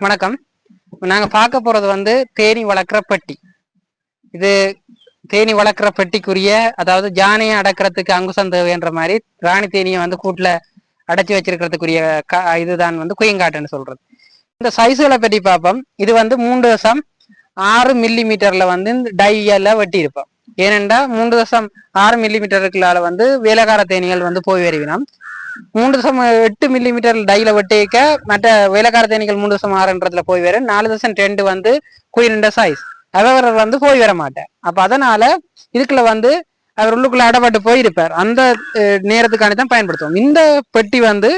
வணக்கம். நாங்க பார்க்க போறது வந்து தேனி வளர்க்குற பெட்டி. இது தேனி வளர்க்குற பெட்டிக்குரிய, அதாவது ஜானையை அடக்கிறதுக்கு அங்குசம் தேவைன்ற மாதிரி ராணி தேனியை வந்து கூட்டுல அடைச்சி வச்சிருக்கிறதுக்குரிய இதுதான் வந்து குயங்காட்டுன்னு சொல்றது. இந்த சைஸுகளை பற்றி பார்ப்போம். இது வந்து 3.6 மில்லிமீட்டர்ல வந்து டையில வெட்டி இருப்போம். ஏனென்றா 3.6 மில்லிமீட்டருக்குள்ளால வந்து வேலைக்கார தேனிகள் வந்து போய் வருவினோம். 3.8 மில்லிமீட்டர் டைல வெட்டிக்க மற்ற வேலைக்கார தேனிகள் 3.6 போய் வரும். 4.2 வந்து குயின்ட சைஸ் அவர் வந்து போய் வர மாட்டேன். அப்ப அதனால இதுக்குள்ள வந்து அவர் உள்ளுக்குள்ள அடப்பட்டு போயிருப்பார். அந்த நேரத்துக்கான தான் பயன்படுத்துவோம். இந்த பெட்டி வந்து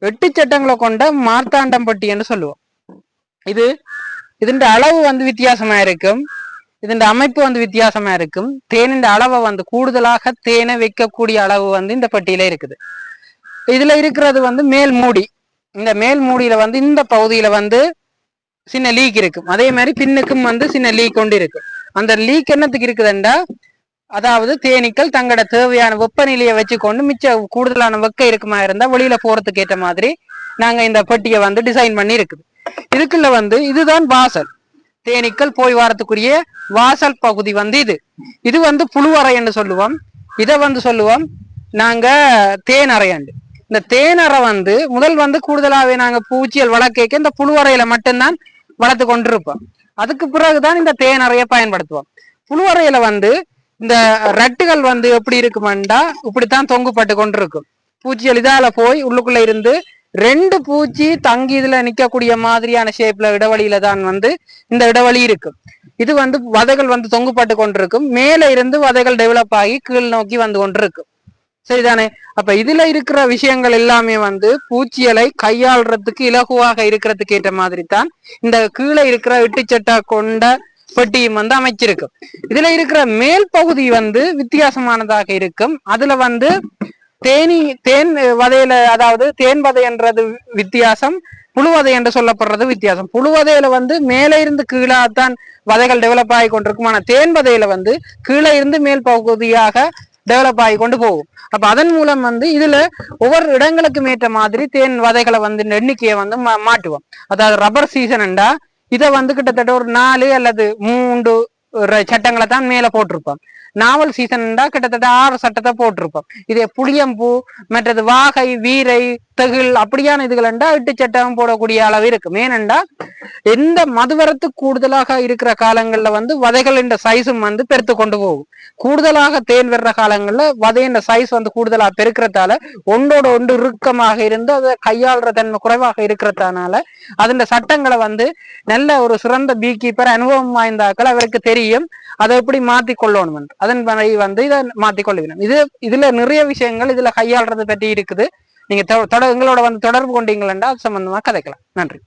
8 சட்டங்களை கொண்ட மார்த்தாண்டம் பெட்டி என்று சொல்லுவோம். இதுண்ட அளவு வந்து வித்தியாசமா இருக்கும். இதன் அமைப்பு வந்து வித்தியாசமா இருக்கும். தேனின் அளவை வந்து கூடுதலாக தேனை வைக்கக்கூடிய அளவு வந்து இந்த பெட்டியில இருக்குது. இதுல இருக்கிறது வந்து மேல் மூடி. இந்த மேல் மூடியில வந்து இந்த பகுதியில வந்து சின்ன லீக் இருக்கும். அதே மாதிரி பின்னுக்கும் வந்து சின்ன லீக் கொண்டு இருக்கு. அந்த லீக் என்னத்துக்கு இருக்குதுண்டா, அதாவது தேனீக்கள் தங்களோட தேவையான வெப்பநிலையை வச்சுக்கொண்டு மிச்ச கூடுதலான வெக்க இருக்குமா இருந்தா வெளியில போறதுக்கு ஏற்ற மாதிரி நாங்க இந்த பெட்டியை வந்து டிசைன் பண்ணி இருக்குது. இதுக்குள்ள வந்து இதுதான் வாசல். தேனீக்கள் போய் வரத்துக்குரிய வாசல் பகுதி வந்து இது வந்து புழுவறை என்று சொல்லுவோம். இதை வந்து சொல்லுவோம் நாங்க தேனறையாண்டு. இந்த தேனறை வந்து முதல் வந்து கூடுதலாகவே நாங்க பூச்சியல் வளர்க்க இந்த புழுவறையில மட்டும்தான் வளர்த்து கொண்டிருப்போம். அதுக்கு பிறகுதான் இந்த தேனறையை பயன்படுத்துவோம். புழுவறையில வந்து இந்த ரட்டுகள் வந்து எப்படி இருக்குமெண்டா இப்படித்தான் தொங்குப்பட்டு கொண்டிருக்கும். பூச்சியல் இதால போய் உள்ளுக்குள்ள இருந்து 2 பூச்சி தங்கி இதுல நிக்கக்கூடிய மாதிரியான ஷேப்ல இடைவெளியில தான் வந்து இந்த இடைவெளி இருக்கும். இது வந்து வதைகள் வந்து தொங்குப்பட்டு கொண்டிருக்கும். மேல இருந்து வதைகள் டெவலப் ஆகி கீழ் நோக்கி வந்து கொண்டிருக்கும். சரிதானே? அப்ப இதுல இருக்கிற விஷயங்கள் எல்லாமே வந்து பூச்சியலை கையாளுறதுக்கு இலகுவாக இருக்கிறதுக்கு ஏற்ற மாதிரி தான் இந்த கீழே இருக்கிற 8 சட்டா கொண்ட பெட்டியும் வந்து அமைச்சிருக்கும். இதுல இருக்கிற மேல் பகுதி வந்து வித்தியாசமானதாக இருக்கும். அதுல வந்து தேன் வதையில, அதாவது தேன் வதைன்றது வித்தியாசம், புழுவதை என்று சொல்லப்படுறது வித்தியாசம். புழுவதையில வந்து மேலே இருந்து கீழாத்தான் வதைகள் டெவலப் ஆகி கொண்டிருக்கும். ஆனா தேன் வதையில வந்து கீழே இருந்து மேல் பகுதியாக டெவலப் ஆகி கொண்டு போகும். அப்ப அதன் மூலம் வந்து இதுல ஒவ்வொரு இடங்களுக்கும் ஏற்ற மாதிரி தேன் வதைகளை வந்து எண்ணிக்கையை வந்து மாட்டுவோம். அதாவது ரப்பர் சீசன்டா இதை வந்து கிட்டத்தட்ட ஒரு 4 அல்லது 3 சட்டங்களை தான் மேல போட்டிருப்போம். நாவல் சீசன்டா கிட்டத்தட்ட 6 சட்டத்தை போட்டிருப்போம். இதே புளியம்பூ, மற்றது வாகை, வீரை, தகில் அப்படியான இதுகளண்டா 8 சட்டம் போடக்கூடிய அளவு இருக்கும். ஏனென்றா எந்த மதுவரத்து கூடுதலாக இருக்கிற காலங்கள்ல வந்து வதைகளின் சைஸும் வந்து பெருத்து கொண்டு போகும். கூடுதலாக தேன் வர்ற காலங்கள்ல வதையின் சைஸ் வந்து கூடுதலா பெருக்கிறதால ஒன்றோட ஒன்று இறுக்கமாக இருந்து அதை கையாளுற தன்மை குறைவாக இருக்கிறதுனால அதன் சட்டங்களை வந்து நல்ல ஒரு சிறந்த பீ கீப்பர் அனுபவம் வாய்ந்தாக்கள் அவருக்கு தெரியும் அதை எப்படி மாத்தி கொள்ளணும். அதன் வந்து இதை மாத்திக்கொள்ளுவேன். இதுல நிறைய விஷயங்கள் இதுல கையாளுறது பற்றி இருக்குது. நீங்க எங்களோட வந்து தொடர்பு கொண்டீங்களா அது சம்பந்தமா கதைக்கலாம். நன்றி.